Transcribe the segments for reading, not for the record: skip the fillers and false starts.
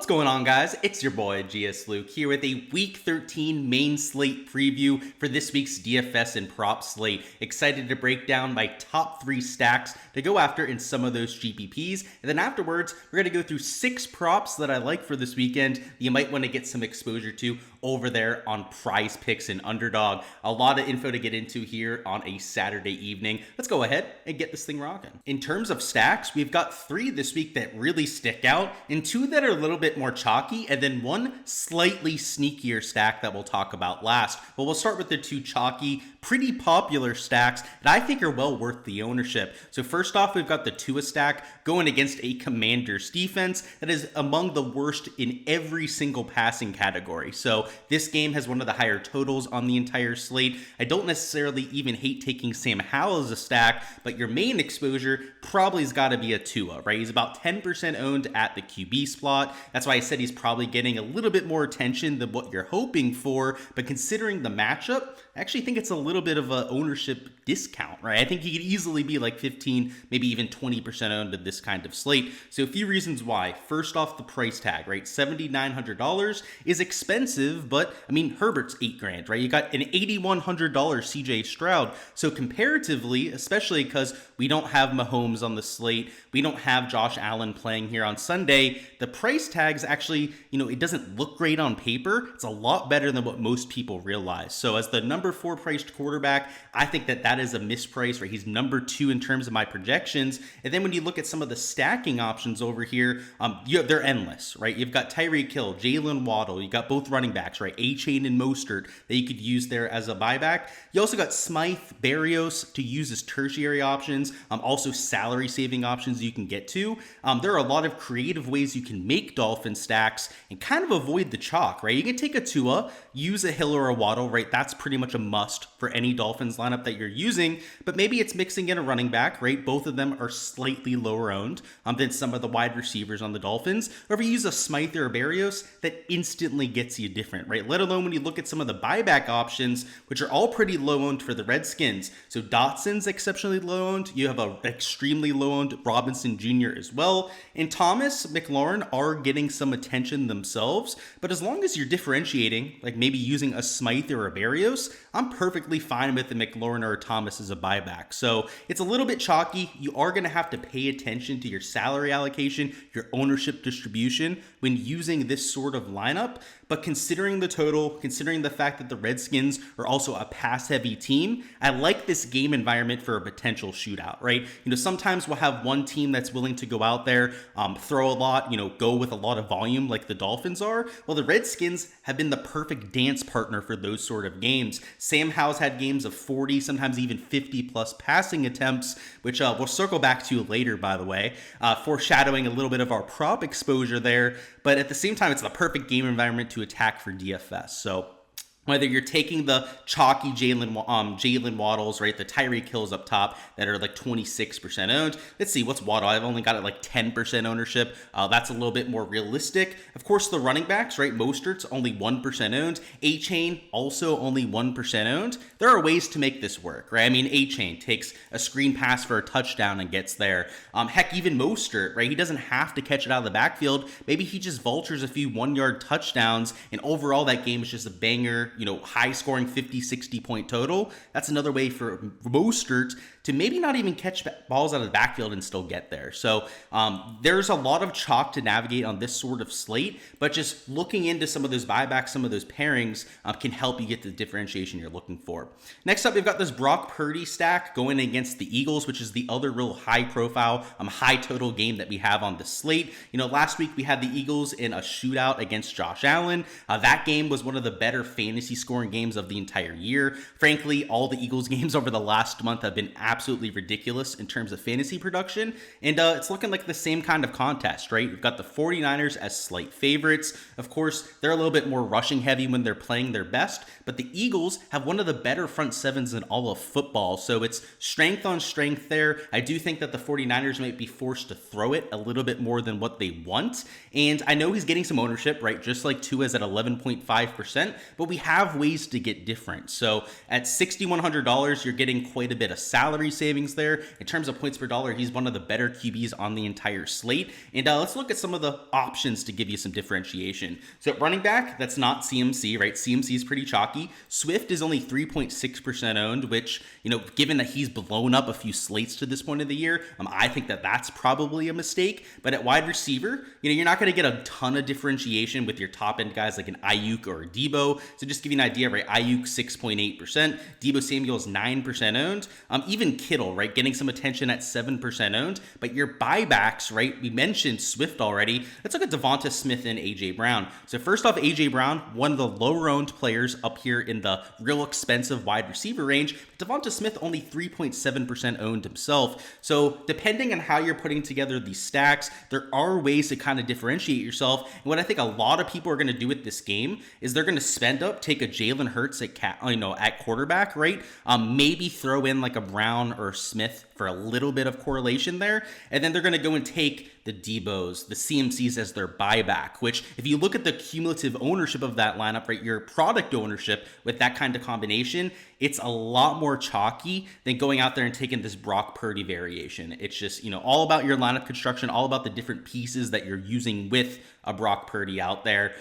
What's going on, guys? It's your boy Gsluke here with a Week 13 main slate preview for this week's DFS and prop slate. Excited to break down my top 3 stacks to go after in some of those GPPs. And then afterwards, we're going to go through 6 props that I like for this weekend that you might want to get some exposure to over there on Prize Picks and Underdog. A lot of info to get into here on a Saturday evening. Let's go ahead and get this thing rocking. In terms of stacks, we've got 3 this week that really stick out and 2 that are a little bit more chalky, and then 1 slightly sneakier stack that we'll talk about last. But we'll start with the 2 chalky, pretty popular stacks that I think are well worth the ownership. So first off, we've got the Tua stack going against a Commanders defense that is among the worst in every single passing category. So this game has one of the higher totals on the entire slate. I don't necessarily even hate taking Sam Howell as a stack, but your main exposure probably has got to be a Tua, right? He's about 10% owned at the QB spot. That's why I said he's probably getting a little bit more attention than what you're hoping for, but considering the matchup, I actually think it's a little bit of a ownership discount, right? I think he could easily be like 15, maybe even 20% owned with this kind of slate. So a few reasons why. First off, the price tag, right? $7,900 is expensive, but I mean, Herbert's $8,000, right? You got an $8,100 CJ Stroud. So comparatively, especially because we don't have Mahomes on the slate, we don't have Josh Allen playing here on Sunday, the price tag's actually, it doesn't look great on paper. It's a lot better than what most people realize. So as the number 4 priced quarterback, I think that is a misprice, right? He's number 2 in terms of my projections. And then when you look at some of the stacking options over here, they're endless, right? You've got Tyreek Hill, Jalen Waddle, you got both running backs, right? A-Chain and Mostert that you could use there as a buyback. You also got Smythe, Berrios to use as tertiary options, also salary saving options you can get to. There are a lot of creative ways you can make Dolphin stacks and kind of avoid the chalk, right? You can take a Tua, use a Hill or a Waddle, right? That's pretty much a must for any Dolphins lineup that you're using, but maybe it's mixing in a running back, right? Both of them are slightly lower owned than some of the wide receivers on the Dolphins. Or if you use a Smythe or a Berrios, that instantly gets you different, right? Let alone when you look at some of the buyback options, which are all pretty low owned for the Redskins. So Dotson's exceptionally low owned. You have an extremely low owned Robinson Jr. as well. And Thomas, McLaurin are getting some attention themselves, but as long as you're differentiating, like maybe using a Smythe or a Berrios, I'm perfectly fine with the McLaurin or a Thomas as a buyback. So it's a little bit chalky. You are going to have to pay attention to your salary allocation, your ownership distribution when using this sort of lineup. But considering the total, considering the fact that the Redskins are also a pass-heavy team, I like this game environment for a potential shootout, right? Sometimes we'll have one team that's willing to go out there, throw a lot, go with a lot of volume like the Dolphins are. Well, the Redskins have been the perfect dance partner for those sort of games. Sam Howell's had games of 40, sometimes even 50 plus passing attempts, which we'll circle back to later, by the way, foreshadowing a little bit of our prop exposure there. But at the same time, it's the perfect game environment to attack for DFS. So whether you're taking the chalky Jalen Waddles, right, the Tyreek Hills up top that are like 26% owned. Let's see, what's Waddle? I've only got it like 10% ownership. That's a little bit more realistic. Of course, the running backs, right, Mostert's only 1% owned. A-Chain also only 1% owned. There are ways to make this work, right? I mean, A-Chain takes a screen pass for a touchdown and gets there. Heck, even Mostert, right? He doesn't have to catch it out of the backfield. Maybe he just vultures a few 1-yard touchdowns, and overall that game is just a banger, high scoring 50, 60 point total. That's another way for Mostert to maybe not even catch balls out of the backfield and still get there. So there's a lot of chalk to navigate on this sort of slate, but just looking into some of those buybacks, some of those pairings can help you get the differentiation you're looking for. Next up, we've got this Brock Purdy stack going against the Eagles, which is the other real high profile, high total game that we have on the slate. Last week we had the Eagles in a shootout against Josh Allen. That game was one of the better fantasy scoring games of the entire year. Frankly, all the Eagles games over the last month have been absolutely ridiculous in terms of fantasy production, and it's looking like the same kind of contest, right? We've got the 49ers as slight favorites. Of course, they're a little bit more rushing heavy when they're playing their best, but the Eagles have one of the better front sevens in all of football, so it's strength on strength there. I do think that the 49ers might be forced to throw it a little bit more than what they want, and I know he's getting some ownership, right? Just like Tua's at 11.5%, but we have ways to get different. So at $6,100, you're getting quite a bit of salary salary savings there. In terms of points per dollar, he's one of the better QBs on the entire slate. And let's look at some of the options to give you some differentiation. So at running back, that's not CMC, right? CMC is pretty chalky. Swift is only 3.6% owned, which, given that he's blown up a few slates to this point of the year, I think that that's probably a mistake. But at wide receiver, you're not going to get a ton of differentiation with your top end guys like an Ayuk or a Debo. So just give you an idea, right? Ayuk 6.8%, Debo Samuel is 9% owned. Even Kittle, right, getting some attention at 7% owned. But your buybacks, right? We mentioned Swift already. Let's look at Devonta Smith and AJ Brown. So first off, AJ Brown, one of the lower owned players up here in the real expensive wide receiver range. Devonta Smith only 3.7% owned himself. So depending on how you're putting together these stacks, there are ways to kind of differentiate yourself. And what I think a lot of people are going to do with this game is they're going to spend up, take a Jalen Hurts at quarterback, right? Maybe throw in like a Brown or Smith for a little bit of correlation there. And then they're going to go and take the Debos, the CMCs as their buyback, which if you look at the cumulative ownership of that lineup, right, your product ownership with that kind of combination, it's a lot more chalky than going out there and taking this Brock Purdy variation. It's just, all about your lineup construction, all about the different pieces that you're using with a Brock Purdy out there,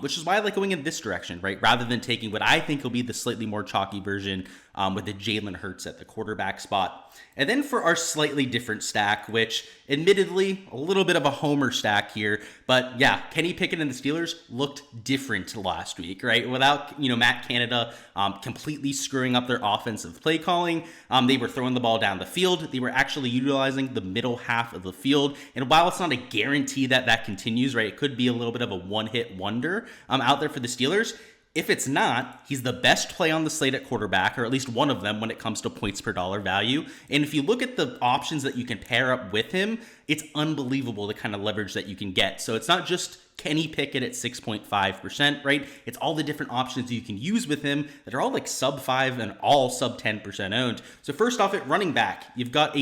which is why I like going in this direction, right? Rather than taking what I think will be the slightly more chalky version with the Jalen Hurts at the quarterback spot. And then for our slightly different stack, which admittedly a little bit of a homer stack here, but yeah, Kenny Pickett and the Steelers looked different last week, right? Without, Matt Canada completely screwing up their offensive play calling, they were throwing the ball down the field. They were actually utilizing the middle half of the field. And while it's not a guarantee that that continues, right, it could be a little bit of a one-hit wonder out there for the Steelers. If it's not, he's the best play on the slate at quarterback, or at least one of them when it comes to points per dollar value. And if you look at the options that you can pair up with him, it's unbelievable the kind of leverage that you can get. So it's not just Kenny Pickett at 6.5%, right? It's all the different options you can use with him that are all like sub 5 and all sub 10% owned. So first off, at running back, you've got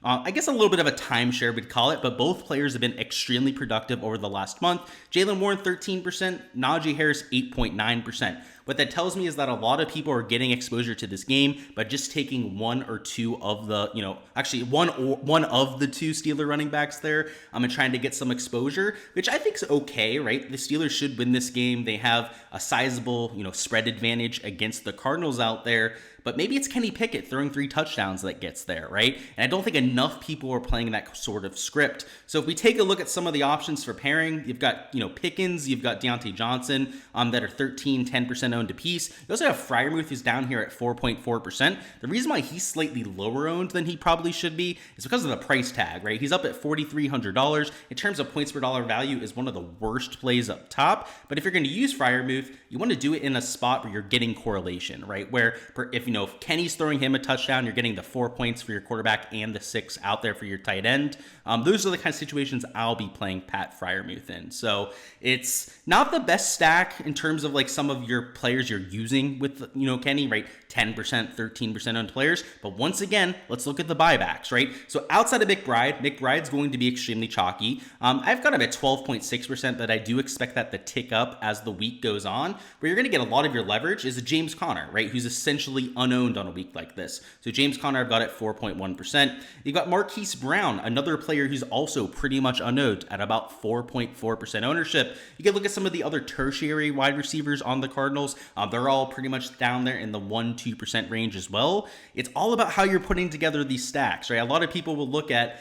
I guess a little bit of a timeshare we'd call it, but both players have been extremely productive over the last month. Jalen Warren, 13%, Najee Harris, 8.9%. What that tells me is that a lot of people are getting exposure to this game by just taking one or two of the, actually one of the two Steeler running backs there and trying to get some exposure, which I think is okay, right? The Steelers should win this game. They have a sizable, spread advantage against the Cardinals out there. But maybe it's Kenny Pickett throwing 3 touchdowns that gets there, right? And I don't think enough people are playing that sort of script. So if we take a look at some of the options for pairing, you've got, Pickens, you've got Deontay Johnson that are 10% owned apiece. You also have Freiermuth, who's down here at 4.4%. The reason why he's slightly lower owned than he probably should be is because of the price tag, right? He's up at $4,300. In terms of points per dollar value, is one of the worst plays up top. But if you're going to use Freiermuth, you want to do it in a spot where you're getting correlation, right? Where if Kenny's throwing him a touchdown, you're getting the 4 points for your quarterback and the 6 out there for your tight end. Those are the kind of situations I'll be playing Pat Freiermuth in. So it's not the best stack in terms of like some of your players you're using with, Kenny, right? 10%, 13% on players. But once again, let's look at the buybacks, right? So outside of McBride's going to be extremely chalky. I've got him at 12.6%, but I do expect that to tick up as the week goes on. Where you're going to get a lot of your leverage is a James Conner, right? Who's essentially unowned on a week like this. So James Conner, I've got at 4.1%. You've got Marquise Brown, another player who's also pretty much unowned at about 4.4% ownership. You can look at some of the other tertiary wide receivers on the Cardinals. They're all pretty much down there in the 1-2% range as well. It's all about how you're putting together these stacks, right? A lot of people will look at,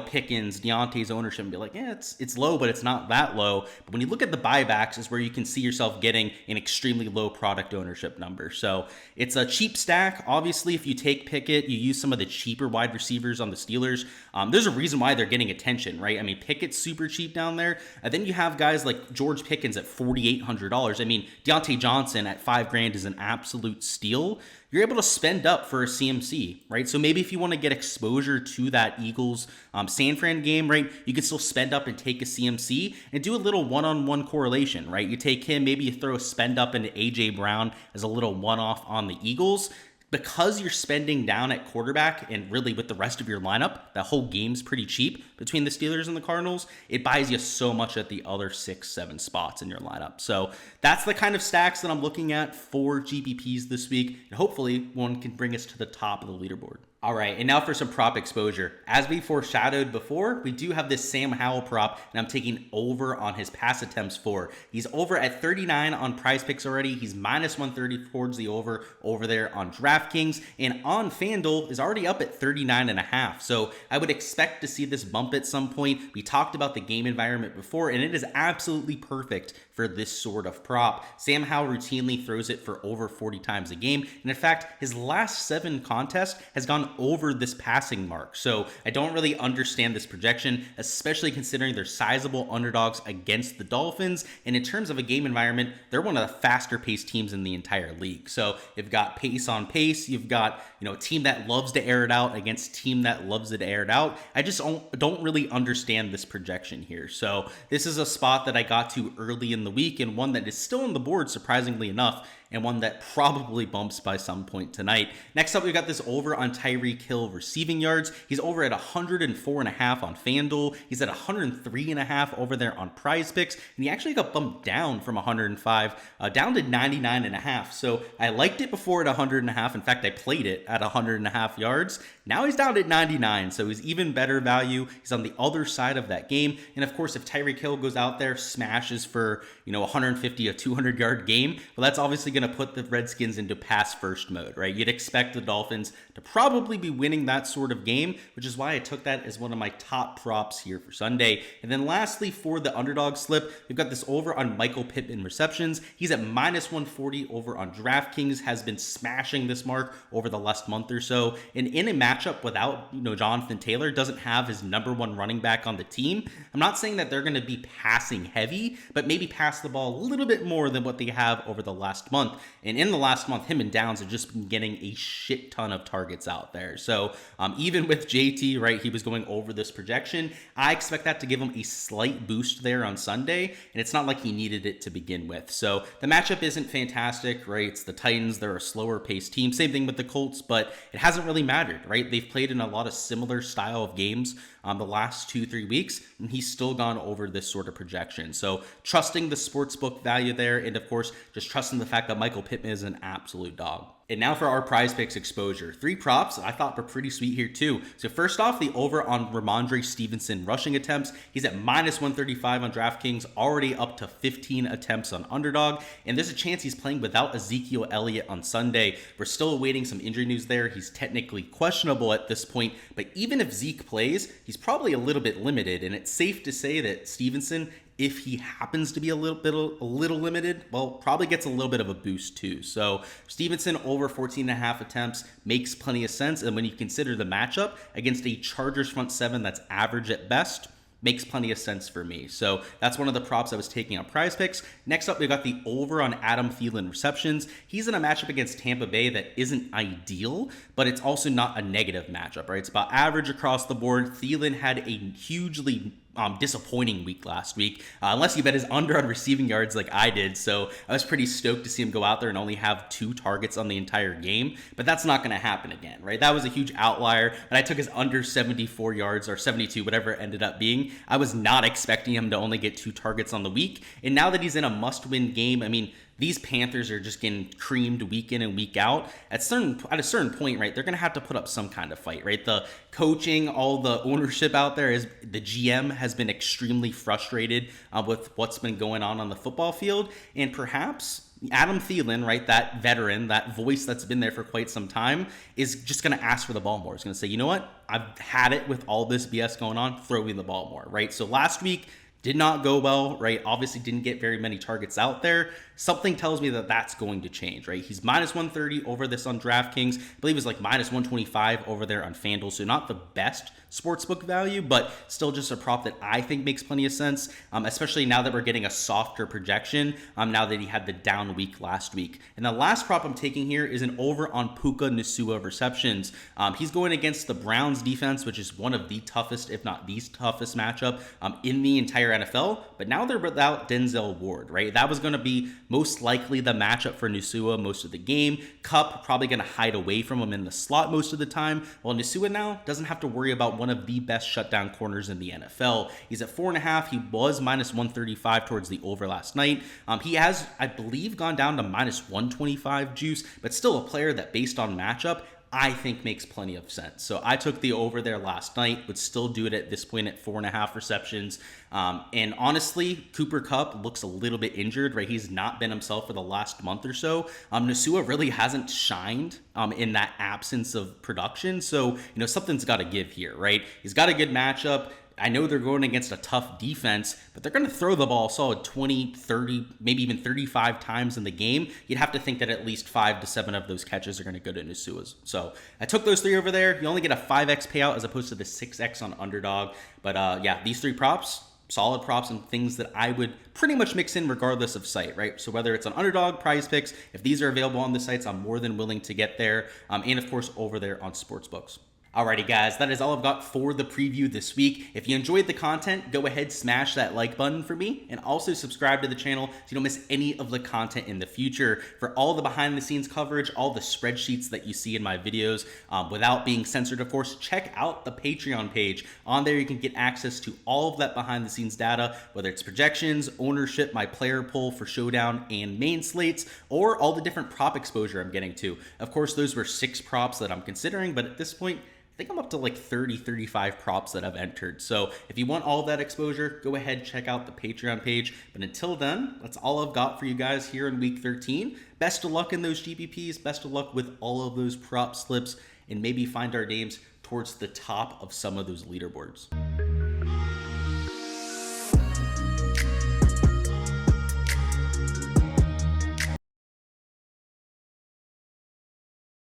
Pickens, Deontay's ownership and be like, it's low, but it's not that low. But when you look at the buybacks is where you can see yourself getting an extremely low product ownership number. So it's a cheap stack. Obviously, if you take Pickett, you use some of the cheaper wide receivers on the Steelers. There's a reason why they're getting attention, right? Pickett's super cheap down there. And then you have guys like George Pickens at $4,800. Deontay Johnson at $5,000 is an absolute steal. You're able to spend up for a CMC, right? So maybe if you want to get exposure to that Eagles San Fran game, right, you could still spend up and take a CMC and do a little one-on-one correlation, right? You take him, maybe you throw a spend up into AJ Brown as a little one-off on the Eagles. Because you're spending down at quarterback and really with the rest of your lineup, that whole game's pretty cheap between the Steelers and the Cardinals. It buys you so much at the other 6-7 spots in your lineup. So that's the kind of stacks that I'm looking at for GPPs this week. And hopefully one can bring us to the top of the leaderboard. All right, and now for some prop exposure. As we foreshadowed before, we do have this Sam Howell prop, and I'm taking over on his pass attempts for. He's over at 39 on Prize Picks already. He's minus 130 towards the over there on Draftkings, and on FanDuel is already up at 39.5. So I would expect to see this bump at some point. We talked about the game environment before, and it is absolutely perfect for this sort of prop. Sam Howell routinely throws it for over 40 times a game, and in fact, his last 7 contests has gone over this passing mark. So I don't really understand this projection, especially considering they're sizable underdogs against the Dolphins. And in terms of a game environment, they're one of the faster paced teams in the entire league. So you've got pace on pace. You've got, a team that loves to air it out against a team that loves to air it out. I just don't really understand this projection here. So this is a spot that I got to early in the week, and one that is still on the board, surprisingly enough, and one that probably bumps by some point tonight. Next up, we've got this over on Tyreek Hill receiving yards. He's over at 104.5 on FanDuel. He's at 103.5 over there on Prize Picks, and he actually got bumped down from 105 down to 99.5. So I liked it before at 100.5. In fact, I played it at 100.5 yards. Now he's down at 99, so he's even better value. He's on the other side of that game. And of course, if Tyreek Hill goes out there, smashes for 150, a 200-yard game, well, that's obviously going to put the Redskins into pass first mode, right? You'd expect the Dolphins to probably be winning that sort of game, which is why I took that as one of my top props here for Sunday. And then lastly, for the underdog slip, we've got this over on Michael Pittman receptions. He's at minus 140 over on DraftKings, has been smashing this mark over the last month or so. And in a matchup without, Jonathan Taylor, doesn't have his number one running back on the team, I'm not saying that they're going to be passing heavy, but maybe pass the ball a little bit more than what they have over the last month. And in the last month, him and Downs have just been getting a shit ton of targets out there. So even with JT, right, he was going over this projection. I expect that to give him a slight boost there on Sunday, and it's not like he needed it to begin with. So the matchup isn't fantastic, right? It's the Titans. They're a slower paced team. Same thing with the Colts, but it hasn't really mattered, right? They've played in a lot of similar style of games the last 2-3 weeks, and he's still gone over this sort of projection. So trusting the sportsbook value there, and of course, just trusting the fact that Michael Pittman is an absolute dog. And now for our Prize Picks exposure. 3 props I thought were pretty sweet here too. So first off, the over on Ramondre Stevenson rushing attempts. He's at minus 135 on DraftKings, already up to 15 attempts on Underdog. And there's a chance he's playing without Ezekiel Elliott on Sunday. We're still awaiting some injury news there. He's technically questionable at this point, but even if Zeke plays, he's probably a little bit limited. And it's safe to say that Stevenson, if he happens to be a little limited, well, probably gets a little bit of a boost too. So Stevenson over 14.5 attempts makes plenty of sense. And when you consider the matchup against a Chargers front 7 that's average at best, makes plenty of sense for me. So that's one of the props I was taking on Prize Picks. Next up, we got the over on Adam Thielen receptions. He's in a matchup against Tampa Bay that isn't ideal, but it's also not a negative matchup, right? It's about average across the board. Thielen had a hugely disappointing week last week, unless you bet his under on receiving yards like I did. So I was pretty stoked to see him go out there and only have 2 targets on the entire game, but that's not going to happen again, right? That was a huge outlier, and I took his under 74 yards or 72, whatever it ended up being. I was not expecting him to only get 2 targets on the week, and now that he's in a must-win game, I mean, these Panthers are just getting creamed week in and week out. At a certain point, right, they're going to have to put up some kind of fight, right? The coaching, all the ownership out there, is the GM has been extremely frustrated with what's been going on the football field. And perhaps Adam Thielen, right, that veteran, that voice that's been there for quite some time, is just going to ask for the ball more. He's going to say, you know what? I've had it with all this BS going on. Throw me the ball more, right? So last week did not go well, right? Obviously didn't get very many targets out there. Something tells me that that's going to change, right? He's minus 130 over this on DraftKings. I believe it was like minus 125 over there on FanDuel. So not the best sportsbook value, but still just a prop that I think makes plenty of sense, especially now that we're getting a softer projection, now that he had the down week last week. And the last prop I'm taking here is an over on Puka Nacua receptions. He's going against the Browns defense, which is one of the toughest, if not the toughest matchup in the entire NFL. But now they're without Denzel Ward, right? That was going to be most likely the matchup for Nacua most of the game. Kupp probably going to hide away from him in the slot most of the time. While Nacua now doesn't have to worry about one of the best shutdown corners in the NFL. He's at 4.5. He was minus 135 towards the over last night. He has, I believe, gone down to minus 125 juice, but still a player that, based on matchup, I think makes plenty of sense. So I took the over there last night, would still do it at this point at 4.5 receptions. And honestly, Cooper Kupp looks a little bit injured, right? He's not been himself for the last month or so. Nasua really hasn't shined in that absence of production. So, something's got to give here, right? He's got a good matchup. I know they're going against a tough defense, but they're going to throw the ball solid 20, 30, maybe even 35 times in the game. You'd have to think that at least 5 to 7 of those catches are going to go to Nasua's. So I took those 3 over there. You only get a 5x payout as opposed to the 6x on Underdog. But yeah, these 3 props, solid props and things that I would pretty much mix in regardless of site, right? So whether it's on Underdog, Prize Picks, if these are available on the sites, I'm more than willing to get there. And of course, over there on Sportsbooks. Alrighty guys, that is all I've got for the preview this week. If you enjoyed the content, go ahead, smash that like button for me, and also subscribe to the channel so you don't miss any of the content in the future. For all the behind the scenes coverage, all the spreadsheets that you see in my videos, without being censored, of course, check out the Patreon page. On there, you can get access to all of that behind the scenes data, whether it's projections, ownership, my player poll for Showdown and main slates, or all the different prop exposure I'm getting to. Of course, those were 6 props that I'm considering, but at this point, I think I'm up to like 30, 35 props that I've entered. So if you want all of that exposure, go ahead, check out the Patreon page. But until then, that's all I've got for you guys here in week 13. Best of luck in those GPPs. Best of luck with all of those prop slips, and maybe find our names towards the top of some of those leaderboards.